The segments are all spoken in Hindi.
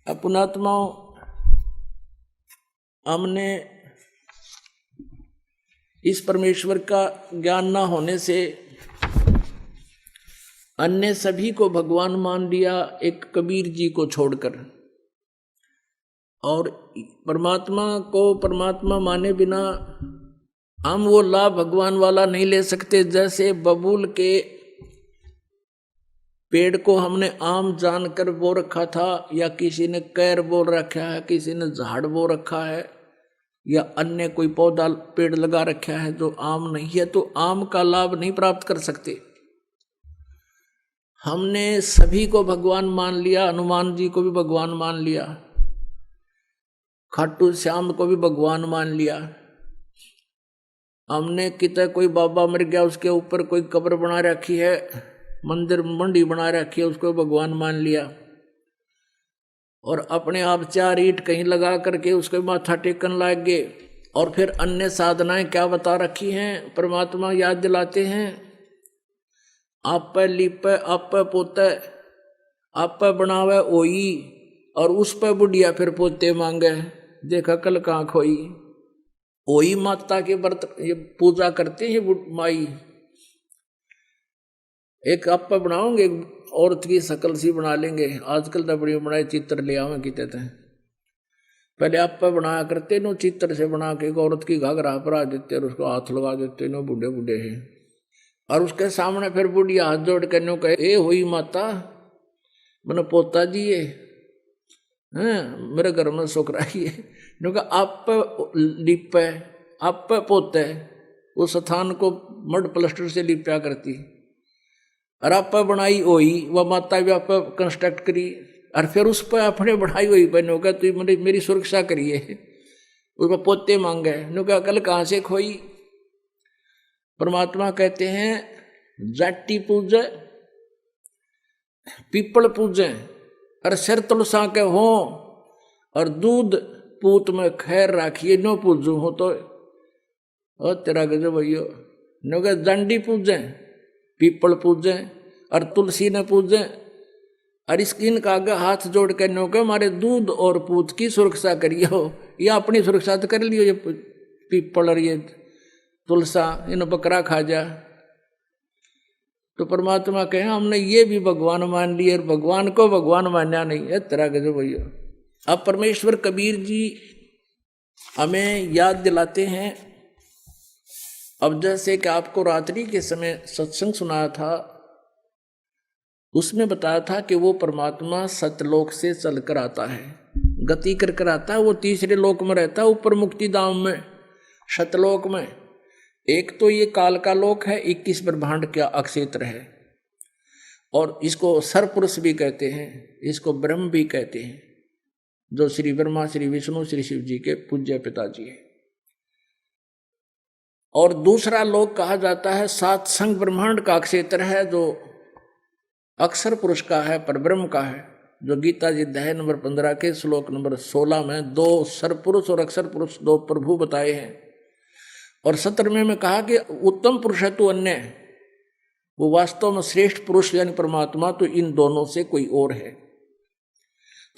पुणात्माओं, हमने इस परमेश्वर का ज्ञान न होने से अन्य सभी को भगवान मान लिया, एक कबीर जी को छोड़कर। और परमात्मा को परमात्मा माने बिना हम वो लाभ भगवान वाला नहीं ले सकते। जैसे बबूल के पेड़ को हमने आम जानकर बो रखा था, या किसी ने कैर बोल रखा है, किसी ने झाड़ बो रखा है, या अन्य कोई पौधा पेड़ लगा रखा है जो आम नहीं है, तो आम का लाभ नहीं प्राप्त कर सकते। हमने सभी को भगवान मान लिया, हनुमान जी को भी भगवान मान लिया, खाटू श्याम को भी भगवान मान लिया। हमने कितना कोई बाबा मर गया, उसके ऊपर कोई कब्र बना रखी है, मंदिर मंडी बना रखी है, उसको भगवान मान लिया। और अपने आप 4 ईंट कहीं लगा करके उसके माथा टेकन लग गए। और फिर अन्य साधनाएं क्या बता रखी हैं, परमात्मा याद दिलाते हैं, आप पे लिपे, आप पे पोते, आप पे बनावे ओई, और उस पे बुढ़िया फिर पोते मांगे, देखा कल कहाँ खोई। ओई माता के व्रत ये पूजा करते हैं माई। एक आप पे बनाओगे, औरत की शकल सी बना लेंगे, आजकल तो बड़ी बनाए चित्र ले आवे की कहते हैं। पहले आप पे बनाया करते नो, चित्र से बना के एक औरत की घाघरा परा देते और उसको हाथ लगा देते नो, बूढ़े बूढ़े हैं। और उसके सामने फिर बुढ़िया हाथ जोड़ के नो कहे, ए हुई माता, मैंने पोता जी ये मेरे घर में छोकरा ही है। नो कहा आप पे लिपे, आप पे पोते, उस स्थान को मड प्लास्टर से लिपया करती। और आप पे बनाई हुई वह माता भी आप पे कंस्ट्रक्ट करी, और फिर उस पर अपने बढ़ाई हुई बहनों का तो मेरी सुरक्षा करिए, उसमें पोते मांगे। नो कहा कल कहाँ से खोई। परमात्मा कहते हैं जाटी पूजे, पीपल पूजे, और सिर तुलसा के हो, और दूध पूत में खैर राखिए, नो पूजू हो तो ओ तेरा गजब भैया। नो कहा दंडी पूजे, पीपल पूजे, और तुलसी ने पूजे, और इनका आगे हाथ जोड़ के नो के हमारे दूध और पूत की सुरक्षा करिए हो, या अपनी सुरक्षा तो कर लियो, ये पीपल और ये तुलसा इन बकरा खा जा। तो परमात्मा कहे हमने ये भी भगवान मान लिए, और भगवान को भगवान मानना नहीं है, तेरा गजब भैया। अब परमेश्वर कबीर जी हमें याद दिलाते हैं। अब जैसे कि आपको रात्रि के समय सत्संग सुनाया था, उसमें बताया था कि वो परमात्मा सतलोक से चलकर आता है, गति कर कर आता है, वो तीसरे लोक में रहता है, ऊपर मुक्ति धाम में, सतलोक में। एक तो ये काल का लोक है, 21 ब्रह्मांड का अक्षेत्र है, और इसको सरपुरुष भी कहते हैं, इसको ब्रह्म भी कहते हैं, जो श्री ब्रह्मा, श्री विष्णु, श्री शिव जी के पूज्य पिताजी है। और दूसरा लोक कहा जाता है सात संग ब्रह्मांड का क्षेत्र है, जो अक्षर पुरुष का है, परब्रह्म का है, जो गीता जी अध्याय नंबर 15 के श्लोक नंबर 16 में 2 सरपुरुष और अक्षर पुरुष 2 प्रभु बताए हैं। और 17वें में कहा कि उत्तम पुरुष है तो अन्य, वो वास्तव में श्रेष्ठ पुरुष यानी परमात्मा तो इन दोनों से कोई और है।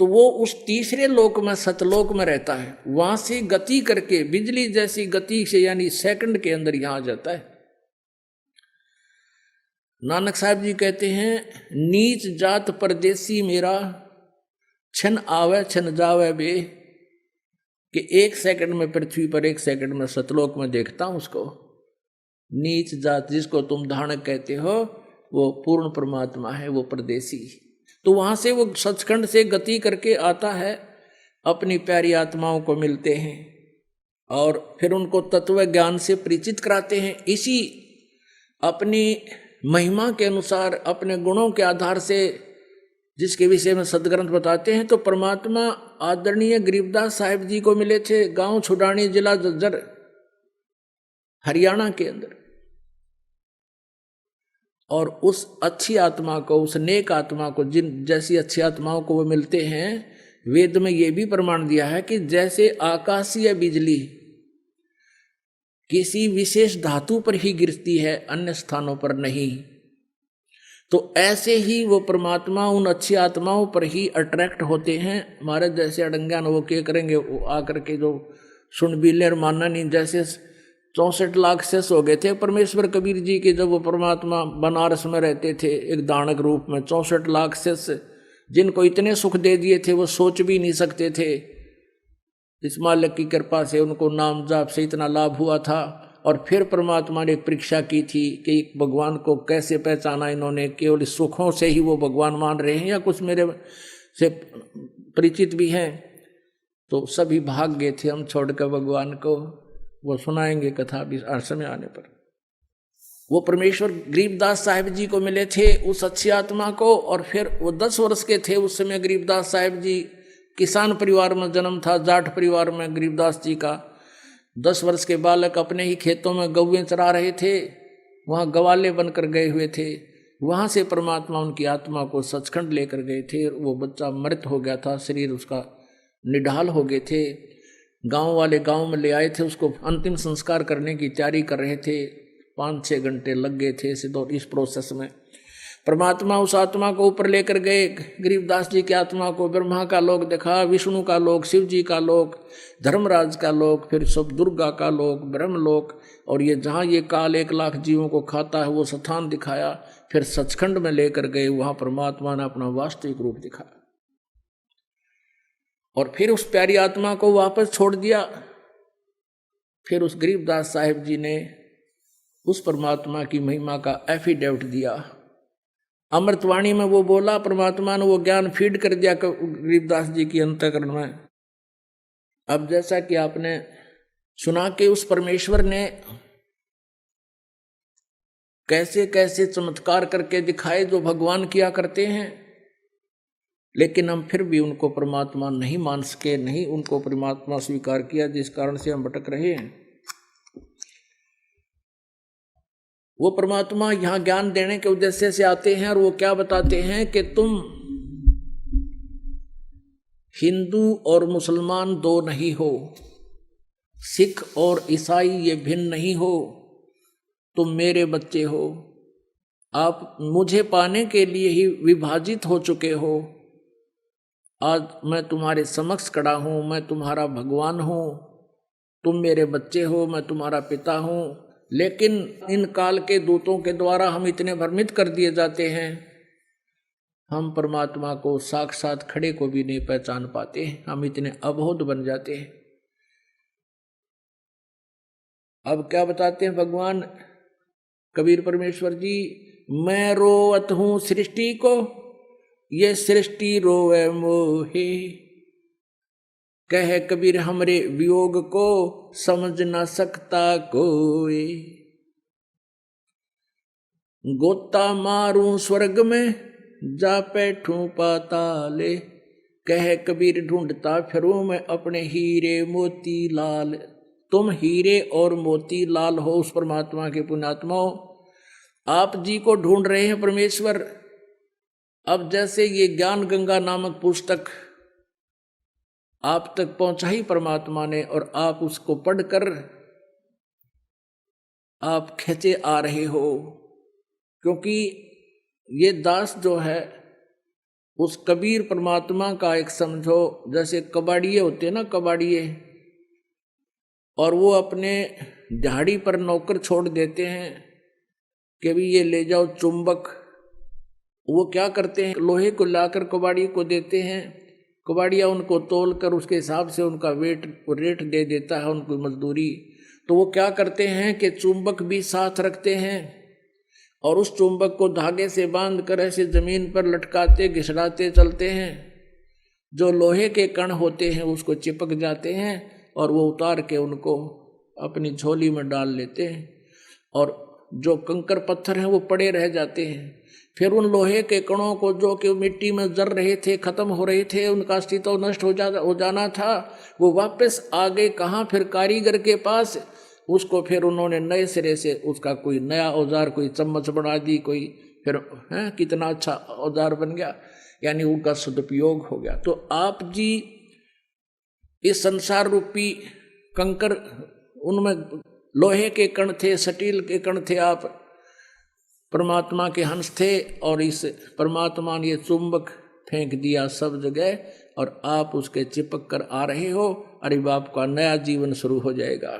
तो वो उस तीसरे लोक में सतलोक में रहता है, वहां से गति करके बिजली जैसी गति से यानी सेकंड के अंदर यहां आ जाता है। नानक साहब जी कहते हैं नीच जात परदेसी मेरा, छन आवे छन जावे बे, कि 1 सेकंड में पृथ्वी पर 1 सेकंड में सतलोक में देखता हूं उसको। नीच जात जिसको तुम धानक कहते हो, वो पूर्ण परमात्मा है, वो परदेसी। तो वहां से वो सचखंड से गति करके आता है, अपनी प्यारी आत्माओं को मिलते हैं, और फिर उनको तत्व ज्ञान से परिचित कराते हैं। इसी अपनी महिमा के अनुसार, अपने गुणों के आधार से, जिसके विषय में सदग्रंथ बताते हैं, तो परमात्मा आदरणीय गरीबदास साहिब जी को मिले थे, गांव छुडानी, जिला जज्जर, हरियाणा के अंदर। और उस अच्छी आत्मा को, उस नेक आत्मा को, जिन जैसी अच्छी आत्माओं को वो मिलते हैं, वेद में ये भी प्रमाण दिया है कि जैसे आकाशीय बिजली किसी विशेष धातु पर ही गिरती है, अन्य स्थानों पर नहीं, तो ऐसे ही वो परमात्मा उन अच्छी आत्माओं पर ही अट्रैक्ट होते हैं। हमारे जैसे अड़ंग्यान वो क्या करेंगे, वो आकर के जो सुनबीले मानना नहीं, जैसे 64 लाख शिष्य हो गए थे परमेश्वर कबीर जी के, जब वो परमात्मा बनारस में रहते थे एक दानक रूप में। 64 लाख शिष्य जिनको इतने सुख दे दिए थे वो सोच भी नहीं सकते थे। इस मालिक की कृपा से उनको नाम जाप से इतना लाभ हुआ था। और फिर परमात्मा ने एक परीक्षा की थी कि भगवान को कैसे पहचाना इन्होंने, केवल सुखों से ही वो भगवान मान रहे हैं या कुछ मेरे से परिचित भी हैं। तो सभी भाग गए थे हम छोड़कर भगवान को। वो सुनाएंगे कथा भी समय आने पर। वो परमेश्वर गरीबदास साहिब जी को मिले थे, उस अच्छी आत्मा को। और फिर वो 10 वर्ष के थे उस समय। गरीबदास साहिब जी किसान परिवार में जन्म था, जाट परिवार में गरीबदास जी का। 10 वर्ष के बालक अपने ही खेतों में गौवें चरा रहे थे, वहाँ गवाले बनकर गए हुए थे। वहाँ से परमात्मा उनकी आत्मा को सचखंड लेकर गए थे। वो बच्चा मृत हो गया था, शरीर उसका निढाल हो गए थे। गांव वाले गांव में ले आए थे, उसको अंतिम संस्कार करने की तैयारी कर रहे थे। 5-6 घंटे लग गए थे इस प्रोसेस में। परमात्मा उस आत्मा को ऊपर लेकर गए, गरीबदास जी की आत्मा को। ब्रह्मा का लोक देखा, विष्णु का लोक, शिव जी का लोक, धर्मराज का लोक, फिर सब दुर्गा का लोक, ब्रह्मलोक, और ये जहाँ ये काल 1 लाख जीवों को खाता है वो स्थान दिखाया। फिर सचखंड में लेकर गए, वहाँ परमात्मा ने अपना वास्तविक रूप दिखाया। और फिर उस प्यारी आत्मा को वापस छोड़ दिया। फिर उस गरीबदास साहिब जी ने उस परमात्मा की महिमा का एफिडेविट दिया। अमृतवाणी में वो बोला, परमात्मा ने वो ज्ञान फीड कर दिया गरीबदास जी की अंतःकरण में। अब जैसा कि आपने सुना कि उस परमेश्वर ने कैसे कैसे चमत्कार करके दिखाए जो भगवान किया करते हैं, लेकिन हम फिर भी उनको परमात्मा नहीं मान सके, नहीं उनको परमात्मा स्वीकार किया, जिस कारण से हम भटक रहे हैं। वो परमात्मा यहाँ ज्ञान देने के उद्देश्य से आते हैं और वो क्या बताते हैं कि तुम हिंदू और मुसलमान दो नहीं हो, सिख और ईसाई ये भिन्न नहीं हो, तुम मेरे बच्चे हो। आप मुझे पाने के लिए ही विभाजित हो चुके हो। आज मैं तुम्हारे समक्ष खड़ा हूँ, मैं तुम्हारा भगवान हूँ, तुम मेरे बच्चे हो, मैं तुम्हारा पिता हूँ। लेकिन इन काल के दूतों के द्वारा हम इतने भ्रमित कर दिए जाते हैं, हम परमात्मा को साक्षात खड़े को भी नहीं पहचान पाते, हम इतने अबोध बन जाते हैं। अब क्या बताते हैं भगवान कबीर परमेश्वर जी, मैं रोवत हूँ सृष्टि को, ये सृष्टि रोवे मोहे। कह कबीर हमरे वियोग को, समझ ना सकता कोई। गोता मारूं स्वर्ग में, जा बैठूं पाताले। कह कबीर ढूंढता फिरूं मैं अपने हीरे मोती लाल। तुम हीरे और मोती लाल हो उस परमात्मा के पुण्यात्माओं, आप जी को ढूंढ रहे हैं परमेश्वर। अब जैसे ये ज्ञान गंगा नामक पुस्तक आप तक पहुंचाई परमात्मा ने, और आप उसको पढ़कर आप खींचे आ रहे हो, क्योंकि ये दास जो है उस कबीर परमात्मा का एक समझो जैसे कबाड़िए होते हैं ना, कबाड़िए, और वो अपने दिहाड़ी पर नौकर छोड़ देते हैं कि भी ये ले जाओ चुंबक। वो क्या करते हैं, लोहे को लाकर कबाड़ी को देते हैं, कबाड़िया उनको तोल कर उसके हिसाब से उनका रेट दे देता है उनको मजदूरी। तो वो क्या करते हैं कि चुंबक भी साथ रखते हैं और उस चुंबक को धागे से बांध कर ऐसे जमीन पर लटकाते घिसड़ाते चलते हैं। जो लोहे के कण होते हैं उसको चिपक जाते हैं और वो उतार के उनको अपनी झोली में डाल लेते हैं, और जो कंकर पत्थर हैं वो पड़े रह जाते हैं। फिर उन लोहे के कणों को जो कि मिट्टी में जर रहे थे, खत्म हो रहे थे, उनका अस्तित्व नष्ट हो जाना था, वो वापस आ गए कहाँ, फिर कारीगर के पास। उसको फिर उन्होंने नए सिरे से उसका कोई नया औजार, कोई चम्मच बना दी, कोई फिर कितना अच्छा औजार बन गया, यानी उनका सदुपयोग हो गया। तो आप जी इस संसार रूपी कंकर, उनमें लोहे के कण थे, स्टील के कण थे, आप परमात्मा के हंस थे और इस परमात्मा ने ये चुंबक फेंक दिया सब जगह और आप उसके चिपक कर आ रहे हो। अरे बाप का नया जीवन शुरू हो जाएगा।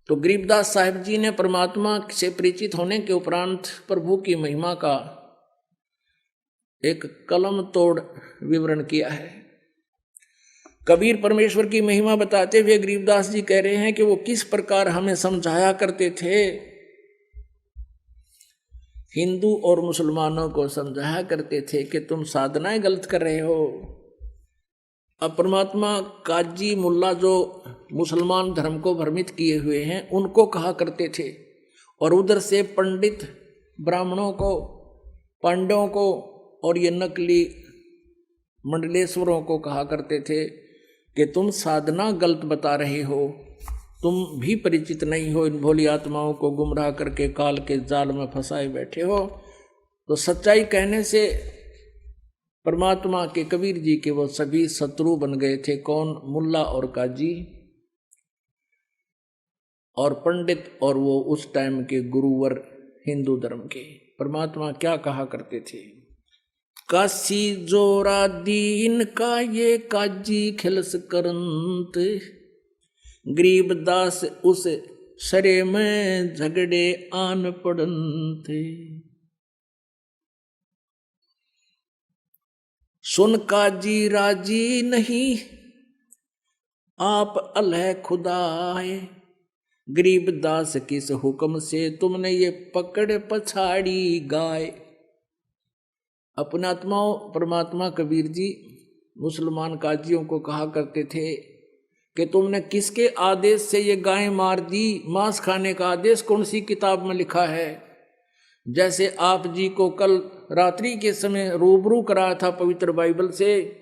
तो गरीबदास साहिब जी ने परमात्मा से परिचित होने के उपरांत प्रभु की महिमा का एक कलम तोड़ विवरण किया है। कबीर परमेश्वर की महिमा बताते हुए गरीबदास जी कह रहे हैं कि वो किस प्रकार हमें समझाया करते थे। हिंदू और मुसलमानों को समझाया करते थे कि तुम साधनाएं गलत कर रहे हो। अब परमात्मा काजी मुल्ला जो मुसलमान धर्म को भ्रमित किए हुए हैं उनको कहा करते थे, और उधर से पंडित ब्राह्मणों को, पांडवों को और ये नकली मंडलेश्वरों को कहा करते थे कि तुम साधना गलत बता रहे हो, तुम भी परिचित नहीं हो, इन भोली आत्माओं को गुमराह करके काल के जाल में फंसाए बैठे हो। तो सच्चाई कहने से परमात्मा के कबीर जी के वो सभी शत्रु बन गए थे। कौन? मुल्ला और काजी और पंडित और वो उस टाइम के गुरुवर हिंदू धर्म के। परमात्मा क्या कहा करते थे? काशी जोरा दीन का ये काजी खिलस करंत, गरीबदास उस सरे में झगड़े आन पड़ंत। सुन काजी राजी नहीं आप अलह खुदाए, गरीबदास किस हुक्म से तुमने ये पकड़ पछाड़ी गाय। अपने आत्माओं परमात्मा कबीर जी मुसलमान काजियों को कहा करते थे कि तुमने किसके आदेश से ये गाय मार दी? मांस खाने का आदेश कौन सी किताब में लिखा है? जैसे आप जी को कल रात्रि के समय रूबरू कराया था पवित्र बाइबल से,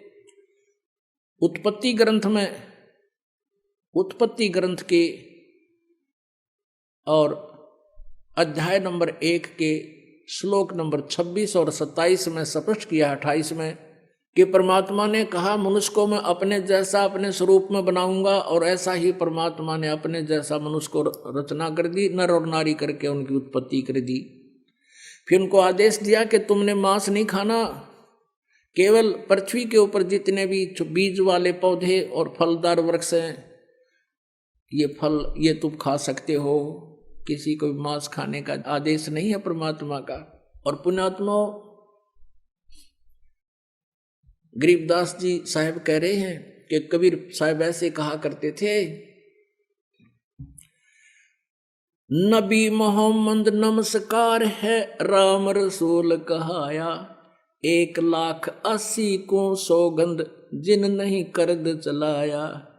उत्पत्ति ग्रंथ में, उत्पत्ति ग्रंथ के और अध्याय नंबर 1 के श्लोक नंबर 26 और 27 में स्पष्ट किया, 28 में, कि परमात्मा ने कहा मनुष्य को मैं अपने जैसा अपने स्वरूप में बनाऊंगा, और ऐसा ही परमात्मा ने अपने जैसा मनुष्य को रचना कर दी, नर और नारी करके उनकी उत्पत्ति कर दी। फिर उनको आदेश दिया कि तुमने मांस नहीं खाना, केवल पृथ्वी के ऊपर जितने भी बीज वाले पौधे और फलदार वृक्ष हैं ये फल ये तुम खा सकते हो, किसी को भी मांस खाने का आदेश नहीं है परमात्मा का। और पुण्यात्मा गरीबदास जी साहब कह रहे हैं कि कबीर साहब ऐसे कहा करते थे, नबी मोहम्मद नमस्कार है राम रसूल कहाया, 1,80,000 को सौगंध जिन नहीं कर्द चलाया।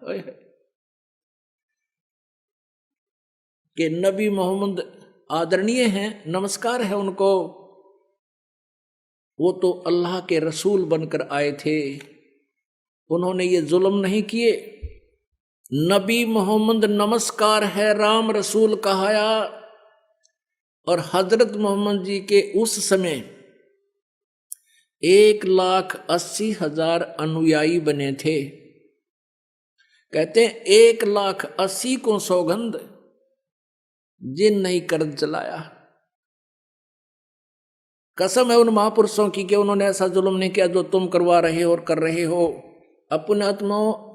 कि नबी मोहम्मद आदरणीय हैं, नमस्कार है उनको, वो तो अल्लाह के रसूल बनकर आए थे, उन्होंने ये जुल्म नहीं किए। नबी मोहम्मद नमस्कार है राम रसूल कहाया। और हजरत मोहम्मद जी के उस समय 1,80,000 अनुयायी बने थे। कहते हैं 1,80,000 को सौगंध जिन नहीं कर्ज चलाया। कसम है उन महापुरुषों की कि उन्होंने ऐसा जुल्म नहीं किया जो तुम करवा रहे हो और कर रहे हो। अपने आत्माओं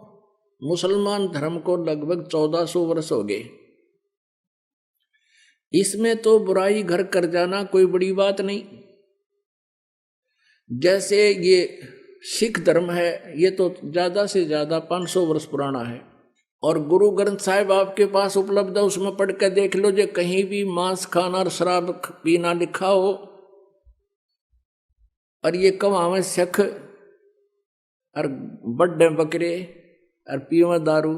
मुसलमान धर्म को लगभग 1400 वर्ष हो गए। इसमें तो बुराई घर कर जाना कोई बड़ी बात नहीं। जैसे ये सिख धर्म है, ये तो ज्यादा से ज्यादा 500 वर्ष पुराना है, और गुरु ग्रंथ साहिब आपके पास उपलब्ध है, उसमें पढ़ के देख लो, जो कहीं भी मांस खाना और शराब पीना लिखा हो, और ये कमावे शख और बड्डे बकरे और पीवे दारू।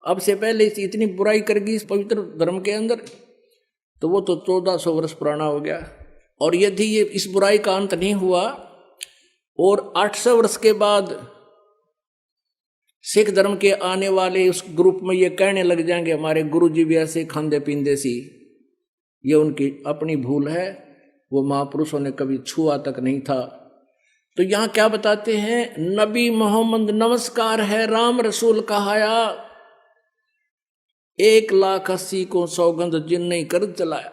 अब से पहले इतनी बुराई करगी इस पवित्र धर्म के अंदर, तो वो तो 1400 वर्ष पुराना हो गया। और यदि ये इस बुराई का अंत नहीं हुआ और 800 वर्ष के बाद सिख धर्म के आने वाले उस ग्रुप में ये कहने लग जाएंगे हमारे गुरु जी भी ऐसे खांदे पींदे सी, ये उनकी अपनी भूल है, वो महापुरुषों ने कभी छुआ तक नहीं था। तो यहाँ क्या बताते हैं, नबी मोहम्मद नमस्कार है राम रसूल कहाया, 1,80,000 को सौगंध जिन नहीं कर चलाया।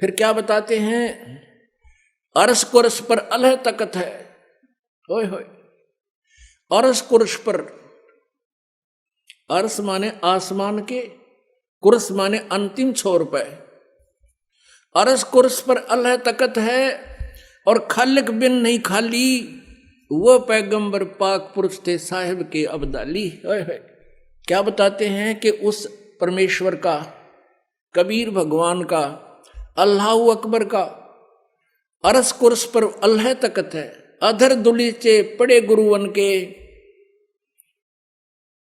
फिर क्या बताते हैं, अरस कुरस पर अलह तकत है, होय होय, अरस कुरस पर, अरस माने आसमान के, कुरस माने अंतिम छोर पे, अरस कुरस पर अल्लाह तकत है, और खालिक बिन नहीं खाली, वो पैगंबर पाक पुरुष थे साहिब के अब्दाली। क्या बताते हैं कि उस परमेश्वर का, कबीर भगवान का, अल्लाह अकबर का अरस कुरस पर अल्लाह तकत है, अधर दुलीचे पड़े गुरुवन के,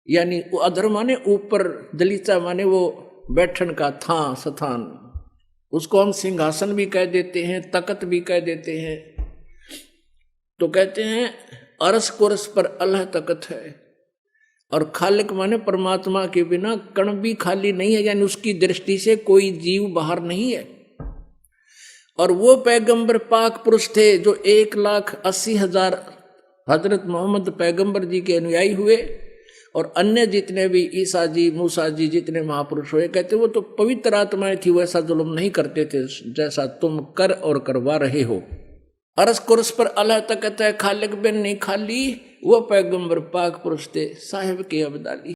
यानी अधर माने ऊपर, दलीचा माने वो बैठन का था स्थान, उसको हम सिंहासन भी कह देते हैं, तकत भी कह देते हैं। तो कहते हैं अरस कुरस पर अल्लाह तकत है, और खालिक माने परमात्मा के बिना कण भी खाली नहीं है, यानी उसकी दृष्टि से कोई जीव बाहर नहीं है। और वो पैगंबर पाक पुरुष थे जो 1,80,000 हजरत मोहम्मद पैगंबर जी के अनुयायी हुए, और अन्य जितने भी ईसा जी, मूसा जी, जितने महापुरुष हुए, कहते वो तो पवित्र आत्माएं थी, वैसा जुल्म नहीं करते थे जैसा तुम कर और करवा रहे हो। अरस कुरस पर अल्लाह तकत है, खालिक बिन नहीं खाली, वो पैगंबर पाक पुरुष थे साहिब के अब्दाली।